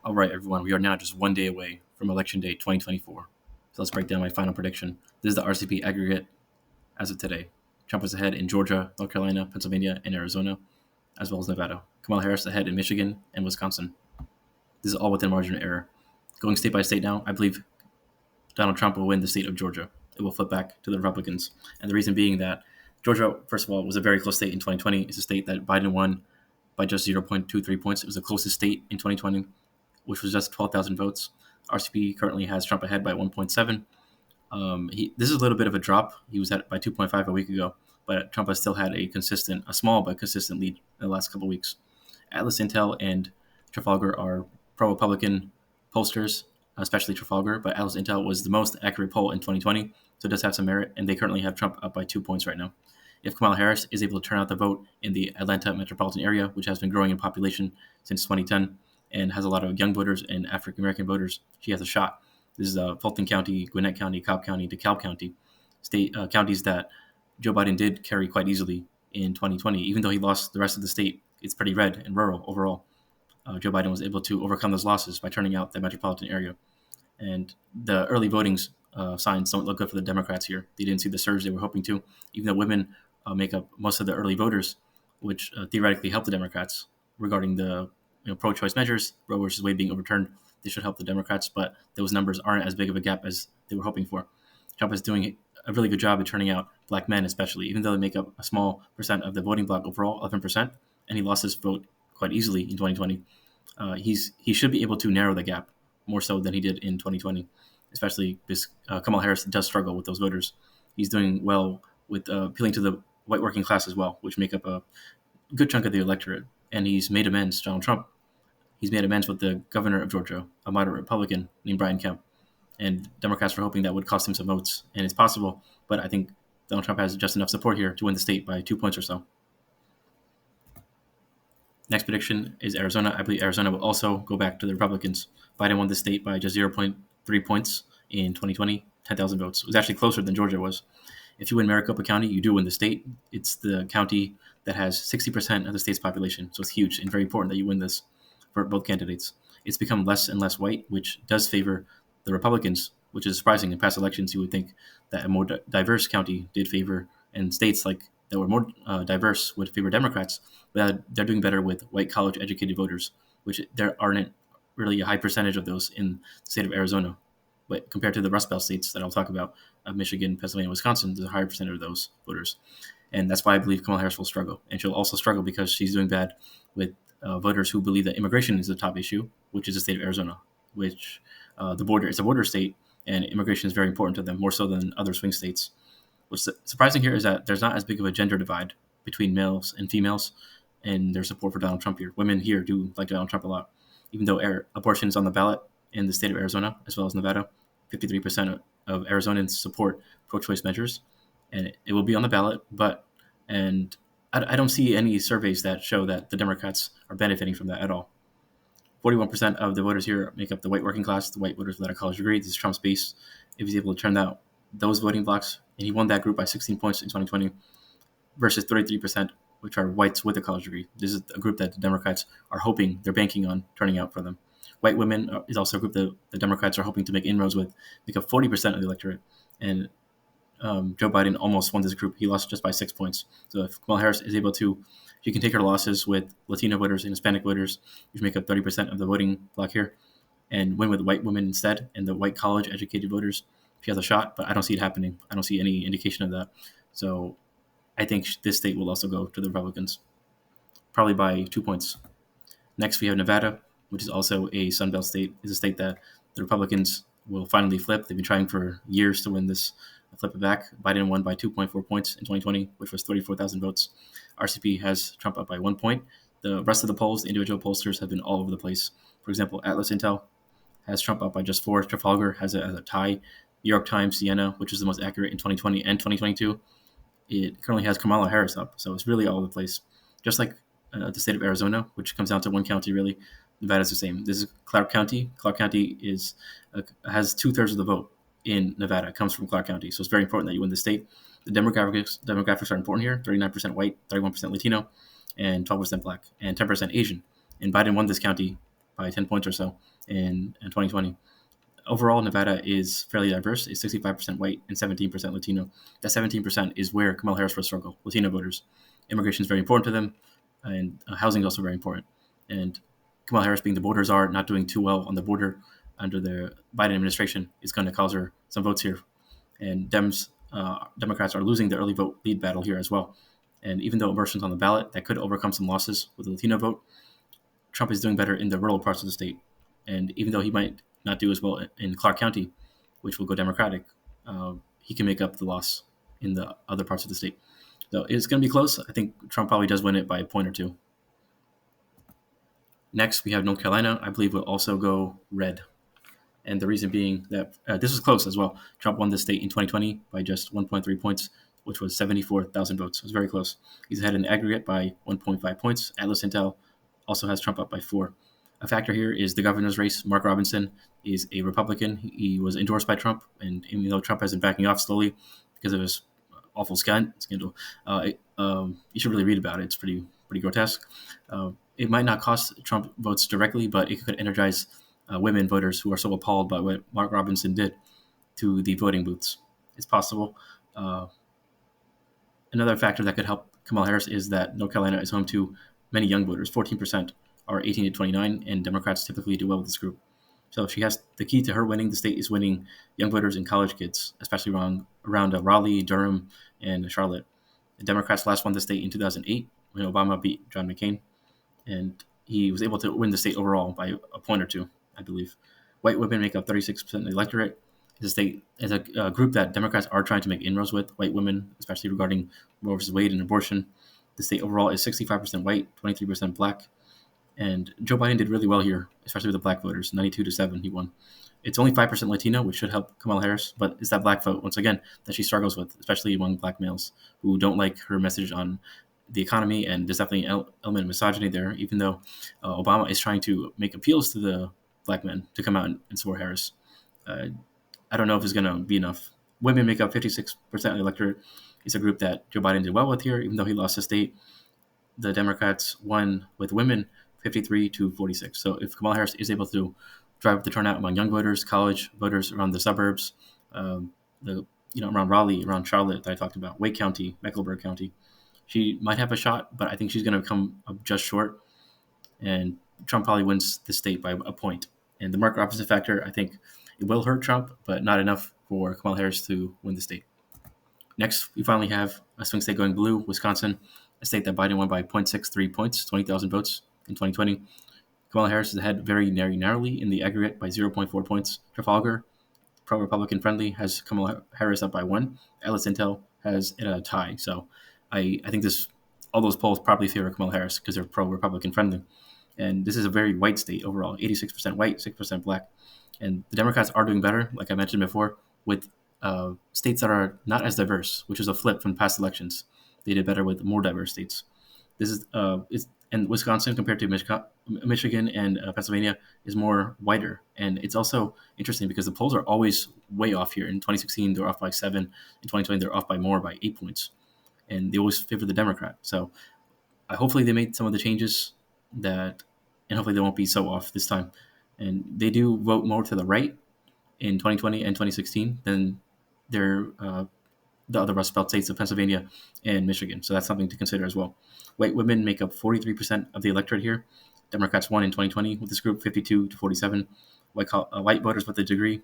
All right, everyone, we are now just one day away from Election Day 2024. So let's break down my final prediction. This is the RCP aggregate as of today. Trump is ahead in Georgia, North Carolina, Pennsylvania, and Arizona, as well as Nevada. Kamala Harris ahead in Michigan and Wisconsin. This is all within margin of error. Going state by state now, I believe Donald Trump will win the state of Georgia. It will flip back to the Republicans. And the reason being that Georgia, first of all, was a very close state in 2020. It's a state that Biden won by just 0.23 points. It was the closest state in 2020, which was just 12,000 votes. RCP currently has Trump ahead by 1.7. This is a little bit of a drop. He was at by 2.5 a week ago, but Trump has still had a small but consistent lead in the last couple of weeks. Atlas Intel and Trafalgar are pro-Republican pollsters, especially Trafalgar, but Atlas Intel was the most accurate poll in 2020, so it does have some merit, and they currently have Trump up by 2 points right now. If Kamala Harris is able to turn out the vote in the Atlanta metropolitan area, which has been growing in population since 2010 and has a lot of young voters and African American voters, she has a shot. This is Fulton County, Gwinnett County, Cobb County, DeKalb County, state counties that Joe Biden did carry quite easily in 2020. Even though he lost the rest of the state, it's pretty red and rural overall. Joe Biden was able to overcome those losses by turning out the metropolitan area. And the early voting signs don't look good for the Democrats here. They didn't see the surge they were hoping to, even though women make up most of the early voters, which theoretically help the Democrats regarding the pro-choice measures, Roe versus Wade being overturned. They should help the Democrats, but those numbers aren't as big of a gap as they were hoping for. Trump is doing a really good job at turning out black men, especially, even though they make up a small percent of the voting bloc overall, 11%, and he lost his vote quite easily in 2020. He should be able to narrow the gap more so than he did in 2020, especially because Kamala Harris does struggle with those voters. He's doing well with appealing to the white working class as well, which make up a good chunk of the electorate. And he's made amends, Donald Trump. He's made amends with the governor of Georgia, a moderate Republican named Brian Kemp. And Democrats were hoping that would cost him some votes. And it's possible, but I think Donald Trump has just enough support here to win the state by 2 points or so. Next prediction is Arizona. I believe Arizona will also go back to the Republicans. Biden won the state by just 0.3 points in 2020, 10,000 votes. It was actually closer than Georgia was. If you win Maricopa County, you do win the state. It's the county that has 60% of the state's population, so it's huge and very important that you win this for both candidates. It's become less and less white, which does favor the Republicans, which is surprising. In past elections, you would think that a more diverse county did favor, and states like that were more diverse would favor Democrats, but they're doing better with white college-educated voters, which there aren't really a high percentage of those in the state of Arizona. But compared to the Rust Belt states that I'll talk about, Michigan, Pennsylvania, Wisconsin, there's a higher percentage of those voters. And that's why I believe Kamala Harris will struggle. And she'll also struggle because she's doing bad with voters who believe that immigration is the top issue, which is the state of Arizona, which it's a border state, and immigration is very important to them, more so than other swing states. What's surprising here is that there's not as big of a gender divide between males and females in their support for Donald Trump here. Women here do like Donald Trump a lot, even though abortion is on the ballot in the state of Arizona as well as Nevada. 53% of Arizonans support pro-choice measures, and it will be on the ballot. And I don't see any surveys that show that the Democrats are benefiting from that at all. 41% of the voters here make up the white working class, the white voters without a college degree. This is Trump's base. If he's able to turn out those voting blocks, and he won that group by 16 points in 2020 versus 33%, which are whites with a college degree. This is a group that the Democrats are hoping, they're banking on turning out for them. White women is also a group that the Democrats are hoping to make inroads with, make up 40% of the electorate. And Joe Biden almost won this group. He lost just by 6 points. So if Kamala Harris is able to, she can take her losses with Latino voters and Hispanic voters, which make up 30% of the voting block here, and win with white women instead and the white college-educated voters, she has a shot, but I don't see it happening. I don't see any indication of that. So I think this state will also go to the Republicans, probably by 2 points. Next, we have Nevada, which is also a Sun Belt state. It's a state that the Republicans will finally flip. They've been trying for years to win this, flip it back. Biden won by 2.4 points in 2020, which was 34,000 votes. RCP has Trump up by 1 point. The rest of the polls, the individual pollsters, have been all over the place. For example, Atlas Intel has Trump up by just 4. Trafalgar has a tie. New York Times, Siena, which is the most accurate in 2020 and 2022, it currently has Kamala Harris up. So it's really all over the place. Just like the state of Arizona, which comes down to one county really, Nevada's the same. This is Clark County. Clark County has 2/3 of the vote in Nevada. It comes from Clark County. So it's very important that you win the state. The demographics are important here. 39% white, 31% Latino, and 12% black, and 10% Asian. And Biden won this county by 10 points or so in 2020. Overall, Nevada is fairly diverse. It's 65% white and 17% Latino. That 17% is where Kamala Harris will struggle, Latino voters. Immigration is very important to them, and housing is also very important. And Kamala Harris, being the border czar, not doing too well on the border under the Biden administration is going to cause her some votes here. And Democrats are losing the early vote lead battle here as well. And even though abortion's on the ballot, that could overcome some losses with the Latino vote. Trump is doing better in the rural parts of the state. And even though he might not do as well in Clark County, which will go Democratic, he can make up the loss in the other parts of the state. So it's going to be close. I think Trump probably does win it by a point or two. Next, we have North Carolina. I believe will also go red. And the reason being that this was close as well. Trump won the state in 2020 by just 1.3 points, which was 74,000 votes. It was very close. He's ahead in the aggregate by 1.5 points. Atlas Intel also has Trump up by 4. A factor here is the governor's race. Mark Robinson is a Republican. He was endorsed by Trump, and even though Trump has been backing off slowly because of his awful scandal, you should really read about it. It's pretty grotesque. It might not cost Trump votes directly, but it could energize women voters who are so appalled by what Mark Robinson did to the voting booths. It's possible. Another factor that could help Kamala Harris is that North Carolina is home to many young voters. 14% are 18 to 29, and Democrats typically do well with this group. So she has the key to her winning the state is winning young voters and college kids, especially around Raleigh, Durham, and Charlotte. The Democrats last won the state in 2008 when Obama beat John McCain, and he was able to win the state overall by a point or two, I believe. White women make up 36% of the electorate. It's a state as a group that Democrats are trying to make inroads with, white women, especially regarding Roe versus Wade and abortion. The state overall is 65% white, 23% black. And Joe Biden did really well here, especially with the black voters, 92-7, he won. It's only 5% Latino, which should help Kamala Harris, but it's that black vote, once again, that she struggles with, especially among black males who don't like her message on the economy, and there's definitely an element of misogyny there, even though Obama is trying to make appeals to the black men to come out and support Harris. I don't know if it's going to be enough. Women make up 56% of the electorate. It's a group that Joe Biden did well with here, even though he lost the state. The Democrats won with women 53-46. So if Kamala Harris is able to drive up the turnout among young voters, college voters around the suburbs, around Raleigh, around Charlotte that I talked about, Wake County, Mecklenburg County, she might have a shot, but I think she's going to come up just short. And Trump probably wins the state by a point. And the Mark Robinson factor, I think it will hurt Trump, but not enough for Kamala Harris to win the state. Next, we finally have a swing state going blue, Wisconsin, a state that Biden won by 0.63 points, 20,000 votes in 2020. Kamala Harris is ahead very narrowly in the aggregate by 0.4 points. Trafalgar, pro-Republican friendly, has Kamala Harris up by 1. Atlas Intel has it at a tie. So I think all those polls probably favor Kamala Harris because they're pro-Republican friendly. And this is a very white state overall, 86% white, 6% black. And the Democrats are doing better, like I mentioned before, with states that are not as diverse, which is a flip from past elections. They did better with more diverse states. This is and Wisconsin compared to Michigan and Pennsylvania is more whiter. And it's also interesting because the polls are always way off here. In 2016, they're off by 7. In 2020, they're off by more, by 8 points. And they always favor the Democrat. So hopefully they made some of the changes and hopefully they won't be so off this time. And they do vote more to the right in 2020 and 2016 than the other Rust Belt states of Pennsylvania and Michigan. So that's something to consider as well. White women make up 43% of the electorate here. Democrats won in 2020 with this group, 52-47. White voters with a degree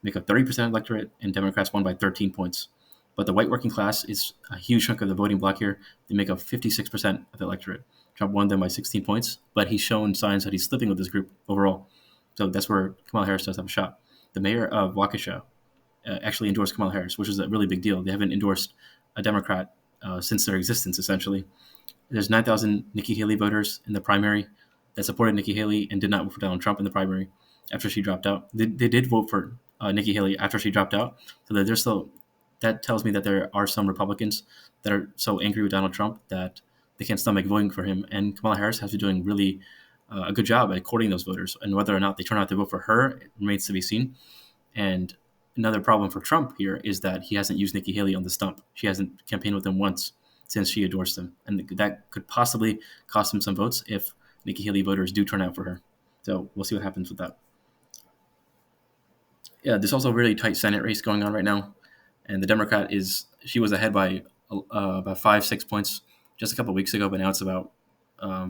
make up 30% of the electorate, and Democrats won by 13 points. But the white working class is a huge chunk of the voting bloc here. They make up 56% of the electorate. Trump won them by 16 points, but he's shown signs that he's slipping with this group overall. So that's where Kamala Harris does have a shot. The mayor of Waukesha actually endorsed Kamala Harris, which is a really big deal. They haven't endorsed a Democrat since their existence, essentially. There's 9,000 Nikki Haley voters in the primary that supported Nikki Haley and did not vote for Donald Trump in the primary after she dropped out. They did vote for Nikki Haley after she dropped out. So that tells me that there are some Republicans that are so angry with Donald Trump that they can't stomach voting for him. And Kamala Harris has been doing really a good job at courting those voters. And whether or not they turn out to vote for her remains to be seen. And another problem for Trump here is that he hasn't used Nikki Haley on the stump. She hasn't campaigned with him once since she endorsed him. And that could possibly cost him some votes if Nikki Haley voters do turn out for her. So we'll see what happens with that. Yeah, there's also a really tight Senate race going on right now, and the Democrat she was ahead by about 5-6 points just a couple of weeks ago, but now it's about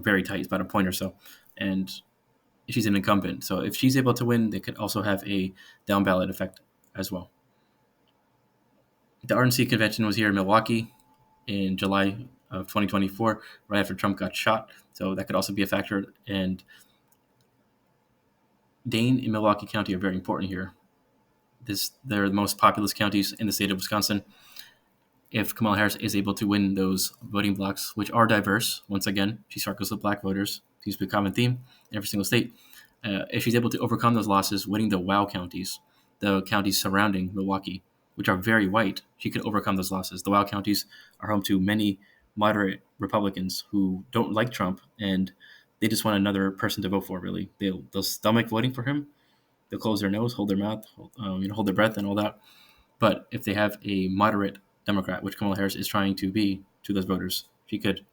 very tight. It's about a point or so, and she's an incumbent. So if she's able to win, they could also have a down ballot effect as well. The RNC convention was here in Milwaukee in July of 2024, right after Trump got shot. So that could also be a factor. And Dane and Milwaukee County are very important here. They're the most populous counties in the state of Wisconsin. If Kamala Harris is able to win those voting blocks, which are diverse, once again, she circles with black voters, seems to be a common theme in every single state. If she's able to overcome those losses, winning the WOW counties, the counties surrounding Milwaukee, which are very white, she could overcome those losses. The WOW counties are home to many moderate Republicans who don't like Trump, and they just want another person to vote for, really. They'll stomach voting for him. They'll close their nose, hold their mouth, hold their breath, and all that. But if they have a moderate Democrat, which Kamala Harris is trying to be to those voters, she could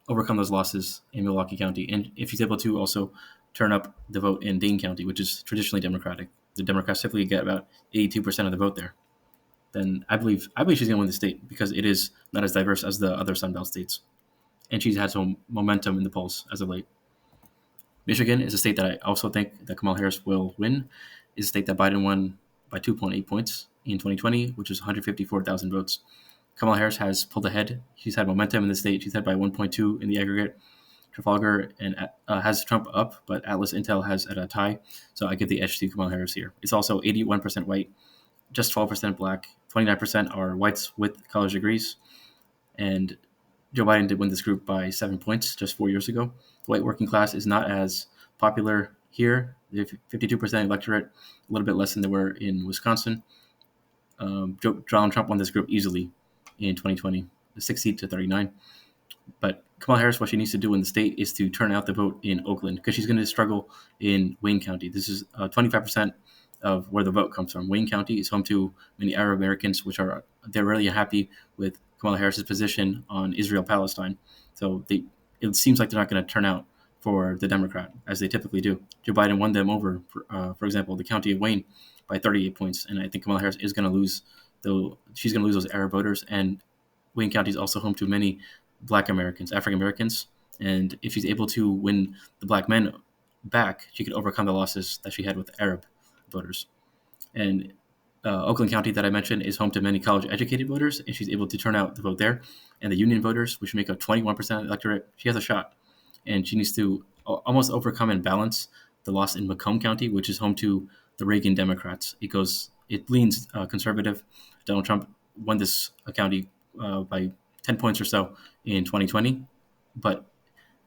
overcome those losses in Milwaukee County. And if she's able to also turn up the vote in Dane County, which is traditionally Democratic, the Democrats typically get about 82% of the vote there, then I believe she's going to win the state because it is not as diverse as the other Sun Belt states. And she's had some momentum in the polls as of late. Michigan is a state that I also think that Kamala Harris will win. It's a state that Biden won by 2.8 points in 2020, which is 154,000 votes. Kamala Harris has pulled ahead. She's had momentum in the state. She's had by 1.2 in the aggregate. Trafalgar and has Trump up, but Atlas Intel has at a tie. So I give the edge to Kamala Harris here. It's also 81% white, just 12% black, 29% are whites with college degrees, and Joe Biden did win this group by 7 points just 4 years ago. The white working class is not as popular here. They have 52% electorate, a little bit less than they were in Wisconsin. Donald Trump won this group easily in 2020, 60-39. But Kamala Harris, what she needs to do in the state is to turn out the vote in Oakland because she's going to struggle in Wayne County. This is 25% of where the vote comes from. Wayne County is home to many Arab Americans, they're really happy with Kamala Harris's position on Israel-Palestine. So it seems like they're not going to turn out for the Democrat as they typically do. Joe Biden won them over, for example, the county of Wayne by 38 points, and I think Kamala Harris is going to lose. She's going to lose those Arab voters, and Wayne County is also home to many Black Americans, African Americans, and if she's able to win the black men back, she could overcome the losses that she had with Arab voters. And Oakland County that I mentioned is home to many college-educated voters, and she's able to turn out the vote there. And the Union voters, which make up 21% of the electorate, she has a shot. And she needs to almost overcome and balance the loss in Macomb County, which is home to the Reagan Democrats. It leans conservative. Donald Trump won this county by 10 points or so in 2020, but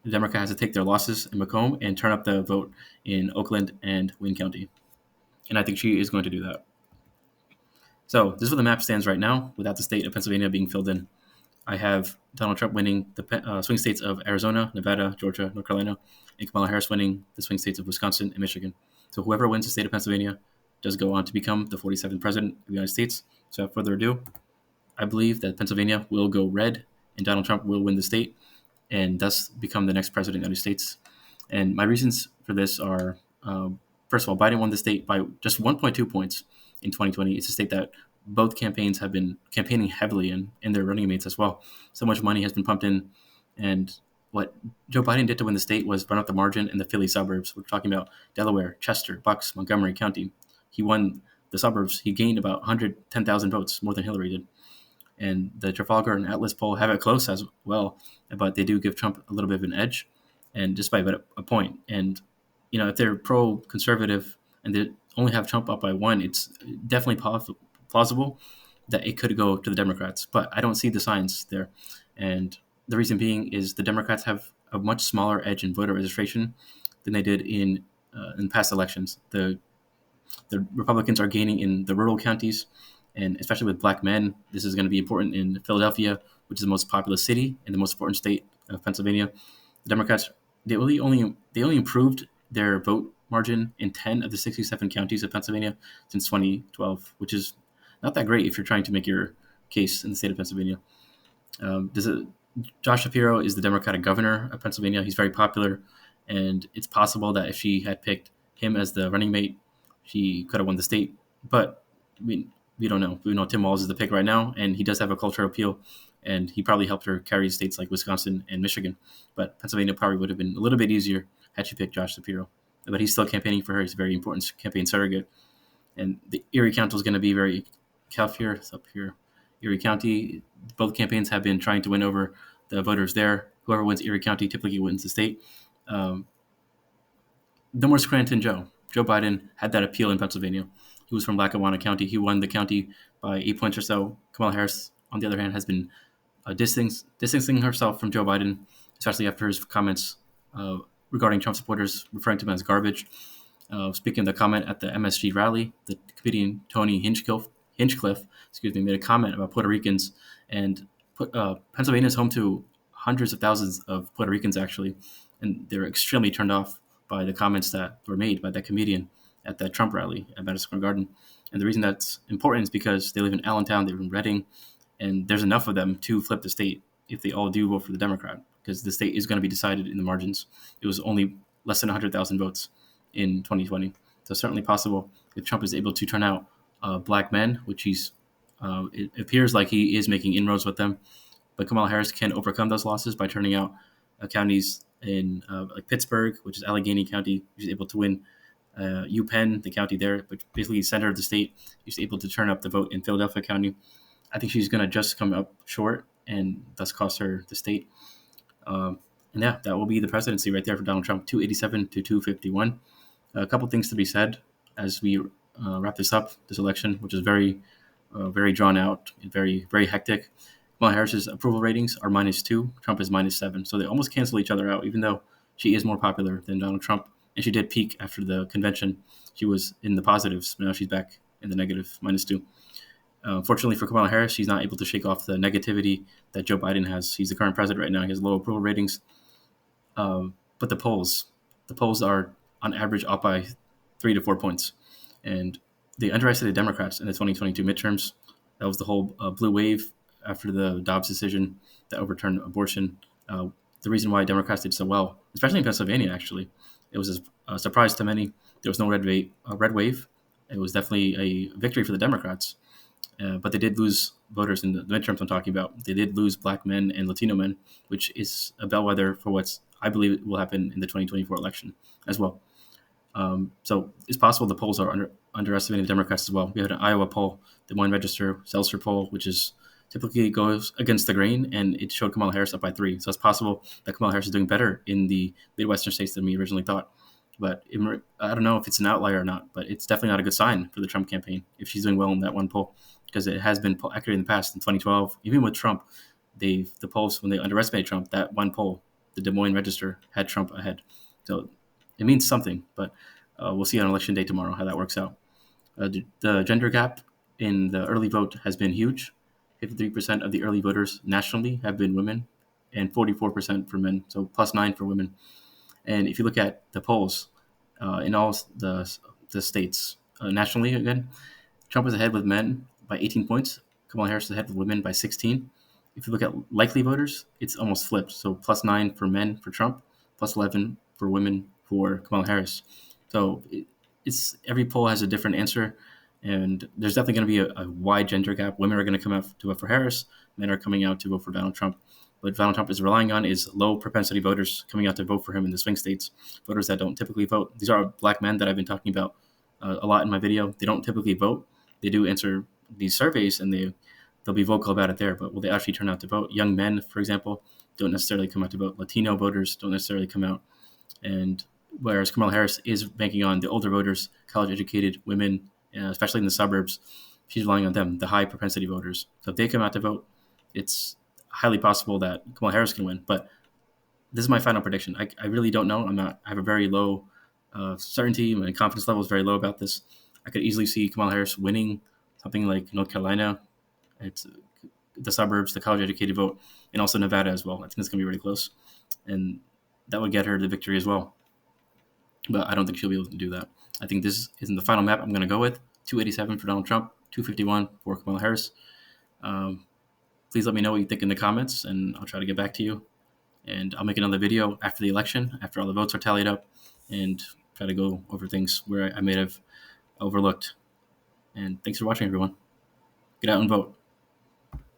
the Democrat has to take their losses in Macomb and turn up the vote in Oakland and Wayne County. And I think she is going to do that. So this is where the map stands right now, without the state of Pennsylvania being filled in. I have Donald Trump winning the swing states of Arizona, Nevada, Georgia, North Carolina, and Kamala Harris winning the swing states of Wisconsin and Michigan. So whoever wins the state of Pennsylvania does go on to become the 47th president of the United States. So without further ado, I believe that Pennsylvania will go red and Donald Trump will win the state and thus become the next president of the United States. And my reasons for this are, first of all, Biden won the state by just 1.2 points in 2020. It's a state that both campaigns have been campaigning heavily in, and their running mates as well. So much money has been pumped in. And what Joe Biden did to win the state was run up the margin in the Philly suburbs. We're talking about Delaware, Chester, Bucks, Montgomery County. He won the suburbs. He gained about 110,000 votes, more than Hillary did. And the Trafalgar and Atlas poll have it close as well, but they do give Trump a little bit of an edge, and just by a point. And, if they're pro-conservative and they only have Trump up by one, it's definitely plausible that it could go to the Democrats. But I don't see the signs there. And the reason being is the Democrats have a much smaller edge in voter registration than they did in past elections. The Republicans are gaining in the rural counties, and especially with black men. This is going to be important in Philadelphia, which is the most populous city and the most important state of Pennsylvania. The Democrats, they only improved their vote margin in 10 of the 67 counties of Pennsylvania since 2012, which is not that great if you're trying to make your case in the state of Pennsylvania. Josh Shapiro is the Democratic governor of Pennsylvania. He's very popular, And it's possible that if she had picked him as the running mate, she could have won the state. But we don't know. We know Tim Walz is the pick right now, and he does have a cultural appeal, and he probably helped her carry states like Wisconsin and Michigan. But Pennsylvania probably would have been a little bit easier had she picked Josh Shapiro. But he's still campaigning for her. He's a very important campaign surrogate. And the Erie County is going to be very tough here. It's up here. Erie County, both campaigns have been trying to win over the voters there. Whoever wins Erie County typically wins the state. Then where's Scranton Joe? Joe Biden had that appeal in Pennsylvania. He was from Lackawanna County. He won the county by 8 points or so. Kamala Harris, on the other hand, has been distancing herself from Joe Biden, especially after his comments regarding Trump supporters, referring to them as garbage. Speaking of the comment at the MSG rally, the comedian Tony Hinchcliffe, made a comment about Puerto Ricans, and Pennsylvania is home to hundreds of thousands of Puerto Ricans, actually, and they're extremely turned off by the comments that were made by that comedian at that Trump rally at Madison Square Garden. And the reason that's important is because they live in Allentown, they live in Reading, and there's enough of them to flip the state if they all do vote for the Democrat, because the state is going to be decided in the margins. It was only less than 100,000 votes in 2020. So it's certainly possible if Trump is able to turn out black men, which it appears like he is making inroads with them. But Kamala Harris can overcome those losses by turning out counties in like Pittsburgh, which is Allegheny County. She's able to win UPenn, the county there, but basically center of the state. She's able to turn up the vote in Philadelphia County. I think she's going to just come up short and thus cost her the state. And yeah, that will be the presidency right there for Donald Trump, 287 to 251. A couple things to be said as we wrap this up, this election, which is very drawn out, very, very hectic. Kamala Harris's approval ratings are -2. Trump is -7. So they almost cancel each other out, even though she is more popular than Donald Trump. And she did peak after the convention. She was in the positives. Now she's back in the negative, -2. Fortunately for Kamala Harris, she's not able to shake off the negativity that Joe Biden has. He's the current president right now. He has low approval ratings. But the polls are on average up by 3 to 4 points. And they underestimated Democrats in the 2022 midterms. That was the whole blue wave after the Dobbs decision that overturned abortion. The reason why Democrats did so well, especially in Pennsylvania, actually, it was a surprise to many. There was no red wave. It was definitely a victory for the Democrats. But they did lose voters in the midterms I'm talking about. They did lose black men and Latino men, which is a bellwether for what's, I believe, will happen in the 2024 election as well. So it's possible the polls are underestimating the Democrats as well. We had an Iowa poll, Des Moines Register, Seltzer poll, which is typically goes against the grain, and it showed Kamala Harris up by 3. So it's possible that Kamala Harris is doing better in the Midwestern states than we originally thought. But I don't know if it's an outlier or not, but it's definitely not a good sign for the Trump campaign if she's doing well in that one poll, because it has been accurate in the past. In 2012, even with Trump, the polls, when they underestimated Trump, that one poll, the Des Moines Register, had Trump ahead. So it means something, but we'll see on election day tomorrow how that works out. The gender gap in the early vote has been huge. 53% of the early voters nationally have been women, and 44% for men, so +9 for women. And if you look at the polls in all the states nationally, again, Trump is ahead with men by 18 points. Kamala Harris is ahead with women by 16. If you look at likely voters, it's almost flipped. So +9 for men for Trump, +11 for women for Kamala Harris. So it's every poll has a different answer, and there's definitely going to be a wide gender gap. Women are going to come out to vote for Harris. Men are coming out to vote for Donald Trump. What Donald Trump is relying on is low propensity voters coming out to vote for him in the swing states, voters that don't typically vote. These are black men that I've been talking about a lot in my video. They don't typically vote. They do answer these surveys, and they'll be vocal about it there, but will they actually turn out to vote? Young men, for example, don't necessarily come out to vote. Latino voters don't necessarily come out. And whereas Kamala Harris is banking on the older voters, college-educated women, especially in the suburbs, she's relying on them, the high propensity voters. So if they come out to vote, it's highly possible that Kamala Harris can win. But this is my final prediction. I really don't know. I have a very low certainty. My confidence level is very low about this. I could easily see Kamala Harris winning something like North Carolina. It's the suburbs, the college-educated vote, and also Nevada as well. I think it's going to be really close. And that would get her the victory as well. But I don't think she'll be able to do that. I think this isn't the final map I'm going to go with. 287 for Donald Trump, 251 for Kamala Harris. Please let me know what you think in the comments, and I'll try to get back to you. And I'll make another video after the election, after all the votes are tallied up, and try to go over things where I may have overlooked. And thanks for watching, everyone. Get out and vote.